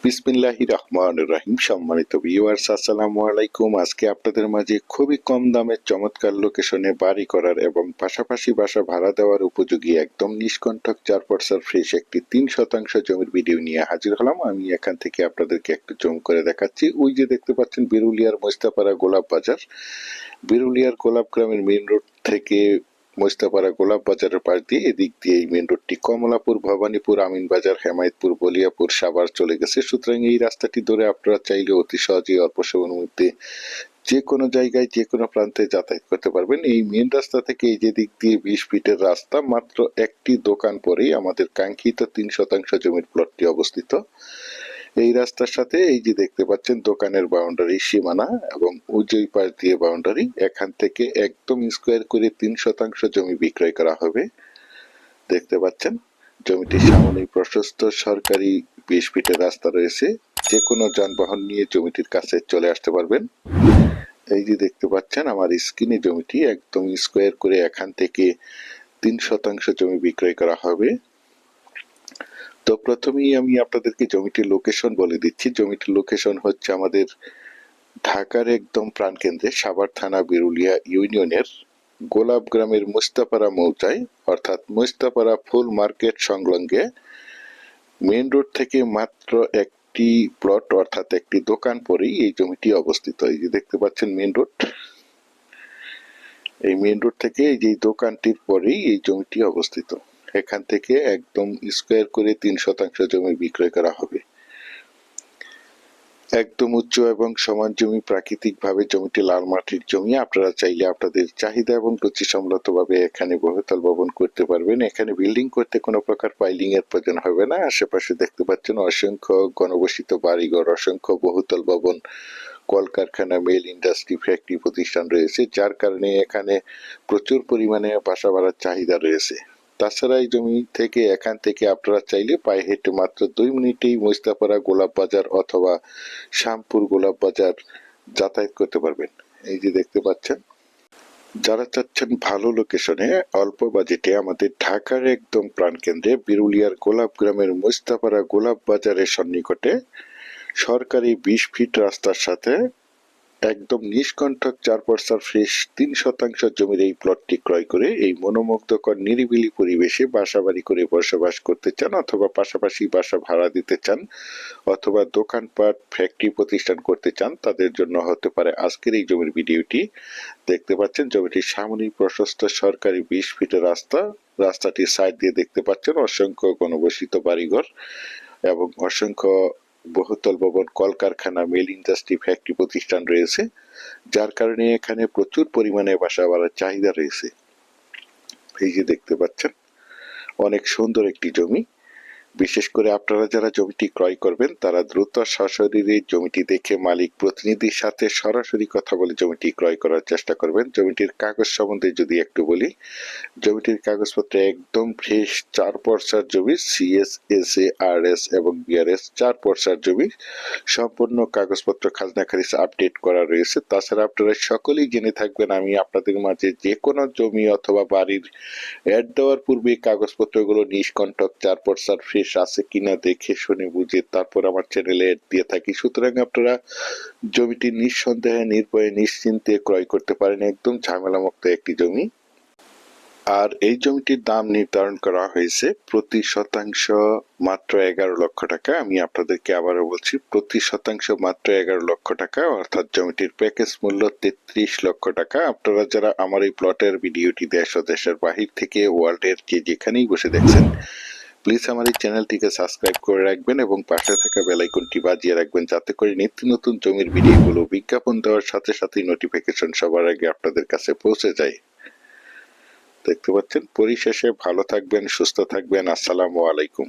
বিসমিল্লাহির রহমানির রহিম। সম্মানিত ভিউয়ার্স, আসসালামু আলাইকুম। আজকে আপনাদের মাঝে খুবই কম দামে চমৎকার লোকেশনে বাড়ি করার এবং পাশাপাশি বাসা ভাড়া দেওয়ার উপযোগী একদম নিষ্কণ্টক 4% ফ্রেশ একটি 3% জমির ভিডিও নিয়ে হাজির হলাম। আমি এখান থেকে আপনাদেরকে একটু জুম করে দেখাচ্ছি। ওই যে দেখতে পাচ্ছেন বিরুলিয়ার মোস্তাপাড়া গোলাপ বাজার। বিরুলিয়ার গোলাপ গ্রামের মেইন রোড থেকে মোস্তাপাড়া গোলাপ বাজারের পাশ দিয়ে এদিক দিয়ে এই মেন রোডটি কমলাপুর, ভবানীপুর, আমিনবাজার, হেমায়েতপুর, বলিয়াপুর, সাভার চলে গেছে। সুতরাং এই রাস্তাটি ধরে আপনারা চাইলে অতি সহজেই অল্প সময়ের মধ্যে যে কোনো জায়গায় যে কোনো প্রান্তে যাতায়াত করতে পারবেন। এই মেন রাস্তা থেকে এই যে দিক দিয়ে 20 ফিটের রাস্তা, মাত্র একটি দোকান পরেই আমাদের কাঙ্ক্ষিত 3% জমির প্লটটি অবস্থিত। এই রাস্তার সাথে এই যে দেখতে পাচ্ছেন দোকানের বাউন্ডারি সীমানা এবং উজই পাশ দিয়ে বাউন্ডারি। এখান থেকে একদম স্কোয়ার করে 3% জমি বিক্রয় করা হবে। দেখতে পাচ্ছেন জমিটির সামনেই প্রশস্ত সরকারি 20 ফিটের রাস্তা রয়েছে। যে কোনো যানবাহন নিয়ে জমিটির কাছে চলে আসতে পারবেন। এই যে দেখতে পাচ্ছেন আমার স্ক্রিনে জমিটি একদম স্কোয়ার করে এখান থেকে 3% জমি বিক্রয় করা হবে। তো প্রথমেই আমি আপনাদেরকে জমিটির লোকেশন বলে দিচ্ছি। জমিটির লোকেশন হচ্ছে আমাদের ঢাকার একদম প্রাণকেন্দ্রে সাভার থানা বিরুলিয়া ইউনিয়নের গোলাপ গ্রামের মোস্তাপাড়া মৌজায়, অর্থাৎ মোস্তাপাড়া ফুল মার্কেট সংলগ্নে মেন রোড থেকে মাত্র একটি প্লট অর্থাৎ একটি দোকান পরেই এই জমিটি অবস্থিত। এই যে দেখতে পাচ্ছেন মেন রোড, এই মেন রোড থেকে এই যে দোকানটির পরেই এই জমিটি অবস্থিত। এখান থেকে একদম স্কোয়ার করে 3% জমি বিক্রয় করা হবে। একদম উচ্চ এবং সমান জমি, প্রাকৃতিক ভাবে জমিটি লাল মাটির জমি। আপনারা চাইলে আপনাদের চাহিদা এবং রুচি সম্মতভাবে এখানে বহুতল ভবন করতে পারবেন। এখানে বিল্ডিং করতে কোনো প্রকার পাইলিং এর প্রয়োজন হবে না। আশেপাশে দেখতে পাচ্ছেন অসংখ্য ঘনবসতিত বাড়িঘর, অসংখ্য বহুতল ভবন, কলকারখানা, মেল ইন্ডাস্ট্রি, ফ্যাক্টরি প্রতিষ্ঠান রয়েছে, যার কারণে এখানে প্রচুর পরিমাণে বাসা বাড়ার চাহিদা রয়েছে। তাছাড়া এই জমি থেকে এখান থেকে আপনারা চাইলে পায়ে হেঁটে মাত্র 2 মিনিটেই মোস্তাপাড়া গোলাপ বাজার অথবা শ্যামপুর গোলাপ বাজার যাতায়াত করতে পারবেন। এই যে দেখতে পাচ্ছেন, যারা চাচ্ছেন ভালো লোকেশনে অল্প বাজেটে আমাদের ঢাকার একদম প্রাণকেন্দ্রে বিরুলিয়ার গোলাপ গ্রামের মোস্তাপাড়া গোলাপ বাজারের সন্নিকটে সরকারি 20 ফিট রাস্তার সাথে একদম নিষ্কণ্টক 4% ফ্রেশ 3% জমির এই প্লটটি ক্রয় করে এই মনোমুগ্ধকর নিরিবিলি পরিবেশে বাসাবাড়ি করে বসবাস করতে চান, অথবা পাশাপাশি বাসা ভাড়া দিতে চান, অথবা দোকানপাট, ফ্যাক্টরি প্রতিষ্ঠান করতে চান, তাদের জন্য হতে পারে আজকের এই জমির ভিডিওটি। দেখতে পাচ্ছেন জমিটির সামনেই প্রশস্ত সরকারি 20 ফিটের রাস্তা। রাস্তাটির সাইড দিয়ে দেখতে পাচ্ছেন অসংখ্য ঘনবসতিত বাড়িঘর এবং অসংখ্য বহুতল ভবন, কলকারখানা, মেল ইন্ডাস্ট্রি, ফ্যাক্টরি প্রতিষ্ঠান রয়েছে, যার কারণে এখানে প্রচুর পরিমাণে বাসা বাড়ার চাহিদা রয়েছে। এই যে দেখতে পাচ্ছেন অনেক সুন্দর একটি জমি। বিশেষ করে আপনারা যারা জমিটি ক্রয় করবেন তারা দ্রুত সশরীরে জমিটি দেখে মালিক প্রতিনিধির সাথে সরাসরি কথা বলে জমিটি ক্রয় করার চেষ্টা করবেন। জমিটির কাগজ সম্বন্ধে যদি একটু বলি, জমিটির কাগজপত্র একদম ফ্রেশ। 4% জমি, সিএস, এসএ, আরএস এবং বিআরএস 4% জমি, সম্পূর্ণ কাগজপত্র খাজনা খারিজ আপডেট করা রয়েছে। তাছাড়া আপনারা সকলেই জেনে থাকবেন আমি আপনাদের মাঝে যে কোনো জমি অথবা বাড়ির অ্যাড দেওয়ার পূর্বে কাগজপত্রগুলো নিষ্কণ্টক 4% ফ্রেশ আছে কিনা দেখে শুনে বুঝে তারপর আমার চ্যানেলে অ্যাড দিয়ে থাকি। সুতরাং আপনারা জমিটি নিঃসন্দেহে, নির্ভয়ে, নিশ্চিন্তে ক্রয় করতে পারেন। একদম ঝামেলামুক্ত একটি জমি। আর এই জমিটির দাম নির্ধারণ করা হয়েছে প্রতি শতাংশ মাত্র 11 লক্ষ টাকা। আমি আপনাদেরকে আবারও বলছি, প্রতি শতাংশ মাত্র 11 লক্ষ টাকা, অর্থাৎ জমিটির প্যাকেজ মূল্য 33 লক্ষ টাকা। আপনারা যারা আমার এই প্লটের ভিডিওটি দেশ ও দেশের বাহির থেকে ওয়ার্ল্ডের যে যেখানেই বসে দেখছেন, প্লিজ আমার এই চ্যানেলটিকে সাবস্ক্রাইব করে রাখবেন এবং পাশে থাকা বেল আইকনটি বাজিয়ে রাখবেন, যাতে করে নিত্য নতুন জমির ভিডিওগুলো বিজ্ঞাপন দেওয়ার সাথে সাথে নোটিফিকেশন সবার আগে আপনাদের কাছে পৌঁছে যায়। দেখতে পাচ্ছেন, পরিশেষে ভালো থাকবেন, সুস্থ থাকবেন। আসসালামু আলাইকুম।